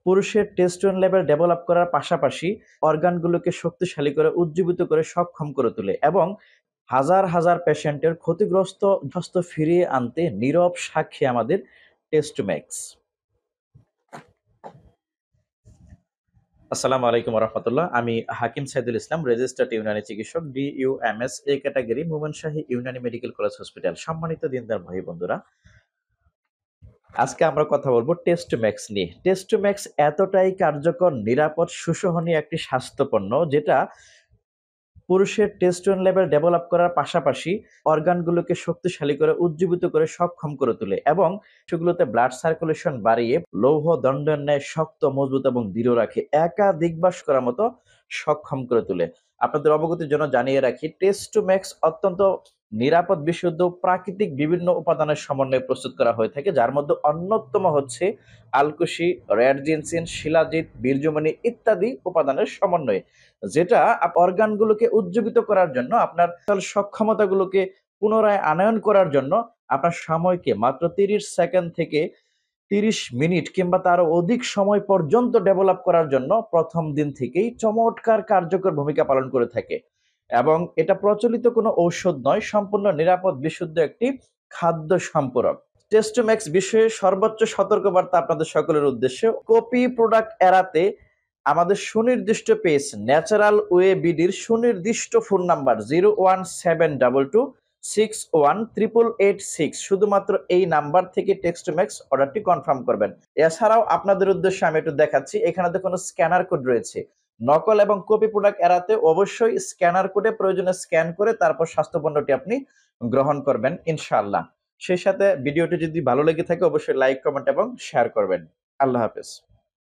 পুরুষের testosterone level develop করার পাশাপাশি অর্গানগুলোকে শক্তিশালী করে উজ্জীবিত করে সক্ষম করে তোলে এবং হাজার হাজার পেশেন্টের ক্ষতিগ্রস্ত স্বাস্থ্য ফিরিয়ে আনতে নীরব সাক্ষী আমাদের টেস্টোম্যাক্স। আসসালামু আলাইকুম রহমতুল্লাহ। আমি হাকিম সাইদুল ইসলাম, রেজিস্টার্ড ইউনানি চিকিৎসক, DUMS A category, Momenshahi Unani medical college hospital. সম্মানিত দিনদার ভাই বন্ধুরা, আজকে আমরা কথা বলবো টেস্টোম্যাক্স নিয়ে। টেস্টোম্যাক্স এতটাই কার্যকর, নিরাপদ, সুসহনীয় একটি স্বাস্থ্যপণ্য যেটা পুরুষের টেস্টোস্টেরন লেভেল ডেভেলপ করার পাশাপাশি অর্গানগুলোকে শক্তিশালী করে উজ্জীবিত করে সক্ষম করে তোলে এবং সেগুলোতে ব্লাড সার্কুলেশন বাড়িয়ে লৌহ দণ্ডের ন্যায় শক্ত, মজবুত এবং দৃঢ় রাখে, একাধিক বাস করার মতো সক্ষম করে তোলে। আপনাদের অবগতির জন্য জানিয়ে রাখি, টেস্টোম্যাক্স অত্যন্ত নিরাপদ, বিশুদ্ধ, প্রাকৃতিক বিভিন্ন উপাদানের সমন্বয়ে প্রস্তুত করা হয়ে থাকে, যার মধ্যে অন্যতম হচ্ছে আলকুশি, রেড জিনসিন, শিলাজিৎ, বীর্যমণি ইত্যাদি উপাদানের সমন্বয়ে, যেটা অর্গানগুলোকে উজ্জীবিত করার জন্য, আপনার সক্ষমতাগুলোকে পুনরায় আনয়ন করার জন্য আপনার সময়কে মাত্র 30 সেকেন্ড থেকে 30 মিনিট কিংবা তারও অধিক সময় পর্যন্ত ডেভেলপ করার জন্য প্রথম দিন থেকেই চমৎকার কার্যকর ভূমিকা পালন করে থাকে। এবং এটা প্রচলিত কোনো ঔষধ নয়, সম্পূর্ণ নিরাপদ, বিশুদ্ধ একটি খাদ্য সম্পূরক। টেস্টোম্যাক্স বিষয়ে সর্বোচ্চ সতর্কবার্তা আপনাদের সকলের উদ্দেশ্যে, কপি প্রোডাক্ট এড়াতে আমাদের সুনির্দিষ্ট পেজ ন্যাচারাল ওয়ে বিডির সুনির্দিষ্ট ফোন নাম্বার 01722618886, শুধুমাত্র এই নাম্বার থেকে টেস্টোম্যাক্স অর্ডারটি কনফার্ম করবেন। এছাড়াও আপনাদের উদ্দেশ্যে আমি একটু দেখাচ্ছি, এখানে দেখুন স্ক্যানার কোড রয়েছে। নকল এবং কপি প্রোডাক্ট এড়াতে অবশ্যই স্ক্যানার কোডে প্রয়োজনে স্ক্যান করে তারপর স্বাস্থ্যপণ্যটি আপনি গ্রহণ করবেন ইনশাআল্লাহ। সেই সাথে ভিডিওটি যদি ভালো লেগে থাকে অবশ্যই লাইক, কমেন্ট এবং শেয়ার করবেন। আল্লাহ হাফেজ।